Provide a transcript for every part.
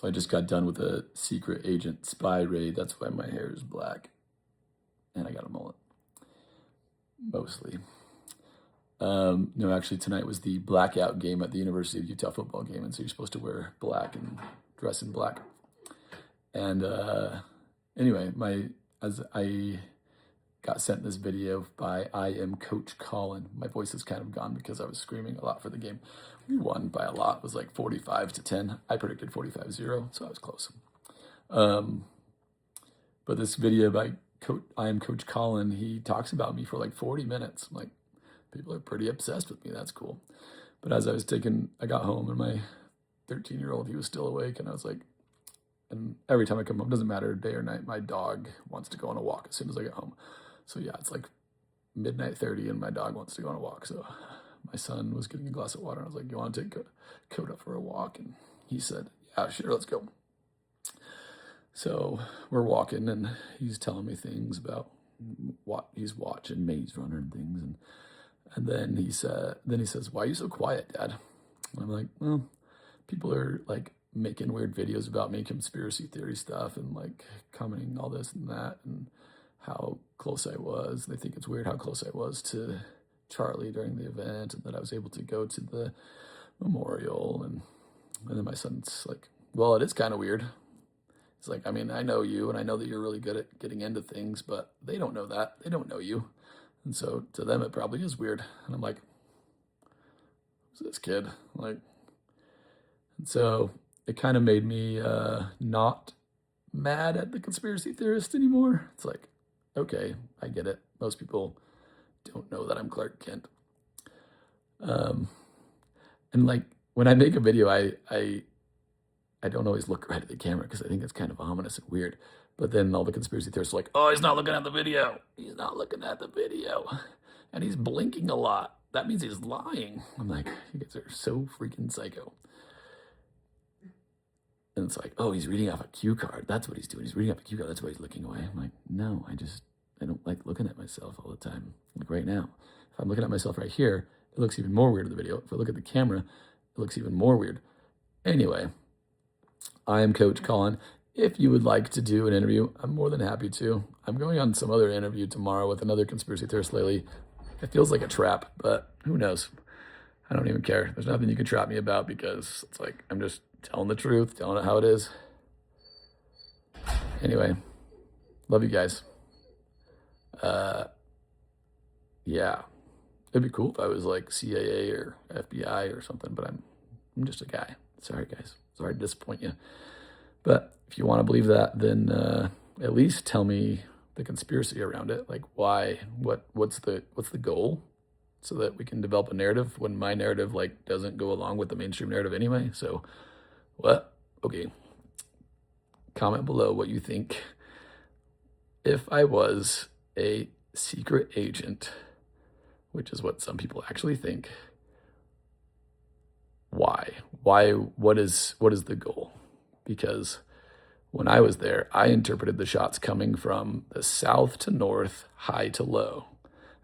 So I just got done with a secret agent spy raid. That's why my hair is black. And I got a mullet. Mostly. No, actually tonight was the blackout game at the University of Utah football game. And so you're supposed to wear black and dress in black. And anyway, as I got sent this video by I Am Coach Colin. My voice is kind of gone because I was screaming a lot for the game. We won by a lot. It was like 45-10. I predicted 45-0, so I was close. But this video by I Am Coach Colin, he talks about me for like 40 minutes. I'm like, people are pretty obsessed with me. That's cool. But as I got home and my 13-year-old, he was still awake, and I was like, and every time I come home, doesn't matter day or night, my dog wants to go on a walk as soon as I get home. So yeah, it's like midnight 30 and my dog wants to go on a walk. So my son was getting a glass of water and I was like, you want to take Coda for a walk? And he said, yeah, sure, let's go. So we're walking and he's telling me things about what he's watching, Maze Runner and things. And then he says, why are you so quiet, Dad? And I'm like, well, people are like making weird videos about me, conspiracy theory stuff, and like commenting all this and that, and how close I was. They think it's weird how close I was to Charlie during the event, and that I was able to go to the memorial. And then my son's like, well, it is kind of weird. He's like, I mean, I know you, and I know that you're really good at getting into things, but they don't know that. They don't know you. And so to them, it probably is weird. And I'm like, who's this kid? Like, and so it kind of made me not mad at the conspiracy theorist anymore. It's like, okay, I get it. Most people don't know that I'm Clark Kent. And like when I make a video, I don't always look right at the camera because I think it's kind of ominous and weird. But then all the conspiracy theorists are like, oh, he's not looking at the video. He's not looking at the video. And he's blinking a lot. That means he's lying. I'm like, you guys are so freaking psycho. And it's like, oh, he's reading off a cue card. That's what he's doing. He's reading off a cue card. That's why he's looking away. I'm like, no, I don't like looking at myself all the time. Like right now, if I'm looking at myself right here, it looks even more weird in the video. If I look at the camera, it looks even more weird. Anyway, I am Coach Colin. If you would like to do an interview, I'm more than happy to. I'm going on some other interview tomorrow with another conspiracy theorist lately. It feels like a trap, but who knows? I don't even care. There's nothing you can trap me about because it's like I'm just telling the truth, telling it how it is. Anyway, love you guys. Yeah, it'd be cool if I was like CIA or FBI or something, but I'm just a guy. Sorry, guys. Sorry to disappoint you. But if you want to believe that, then at least tell me the conspiracy around it. Like why? What's the goal? So that we can develop a narrative when my narrative like doesn't go along with the mainstream narrative anyway. So what? Okay. Comment below what you think. If I was a secret agent, which is what some people actually think, why? What is the goal? Because when I was there, I interpreted the shots coming from the south to north, high to low.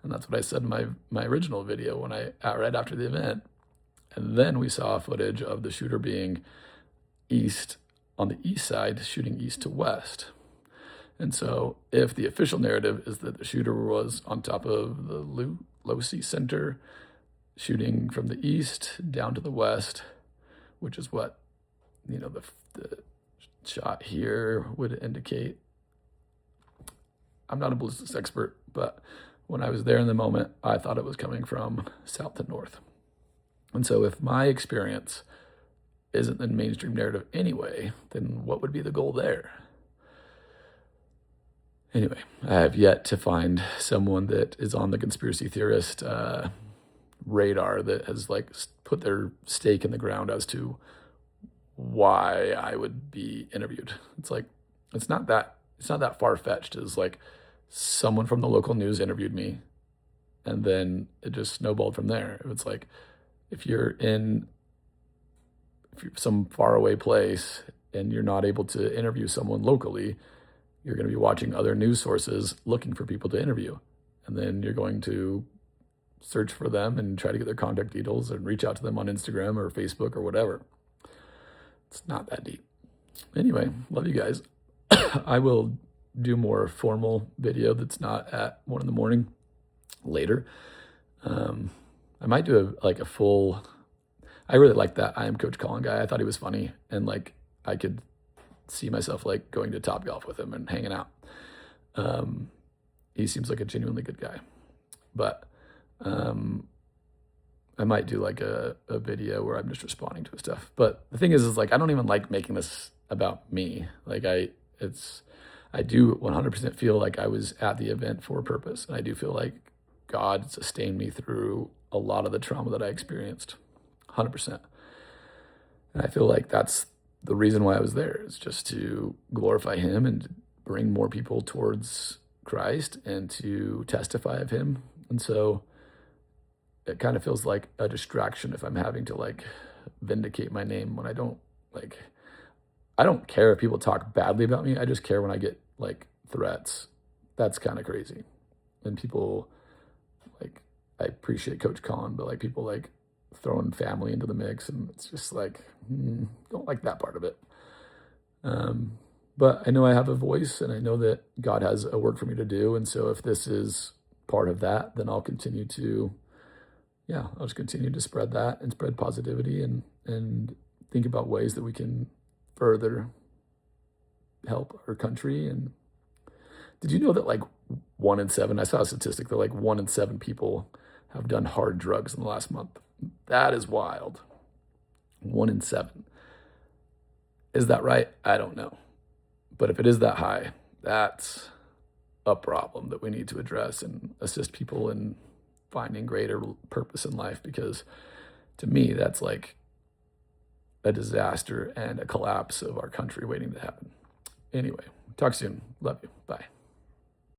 And that's what I said in my original video when right after the event. And then we saw footage of the shooter being on the east side, shooting east to west. And so if the official narrative is that the shooter was on top of the Losi Center, shooting from the east down to the west, which is what, the shot here would indicate. I'm not a ballistics expert, but when I was there in the moment, I thought it was coming from south to north. And so if my experience isn't the mainstream narrative anyway, then what would be the goal there? Anyway, I have yet to find someone that is on the conspiracy theorist radar that has like put their stake in the ground as to why I would be interviewed. It's like, it's not that far-fetched. It's like someone from the local news interviewed me and then it just snowballed from there. It's like, if you're some faraway place and you're not able to interview someone locally, you're going to be watching other news sources looking for people to interview. And then you're going to search for them and try to get their contact details and reach out to them on Instagram or Facebook or whatever. It's not that deep. Anyway, love you guys. I will do more formal video that's not at 1 in the morning later. I might do a full. I really like that I Am Coach Colin guy. I thought he was funny, and like I could see myself like going to Top Golf with him and hanging out. He seems like a genuinely good guy, but I might do like a video where I'm just responding to his stuff. But the thing is like I don't even like making this about me. Like I do 100% feel like I was at the event for a purpose, and I do feel like God sustained me through a lot of the trauma that I experienced, 100%. And I feel like that's the reason why I was there, is just to glorify him and bring more people towards Christ and to testify of him. And so it kind of feels like a distraction if I'm having to like vindicate my name when I don't care if people talk badly about me. I just care when I get like threats. That's kind of crazy. And people like, I appreciate Coach Colin, but like people like throwing family into the mix, and it's just like, don't like that part of it. But I know I have a voice, and I know that God has a work for me to do. And so if this is part of that, then I'll continue to, I'll just continue to spread that and spread positivity and think about ways that we can further help our country. And did you know that like 1 in 7, I saw a statistic that like 1 in 7 people have done hard drugs in the last month. That is wild. 1 in 7. Is that right? I don't know. But if it is that high, that's a problem that we need to address and assist people in finding greater purpose in life, because to me, that's like a disaster and a collapse of our country waiting to happen. Anyway, talk soon. Love you.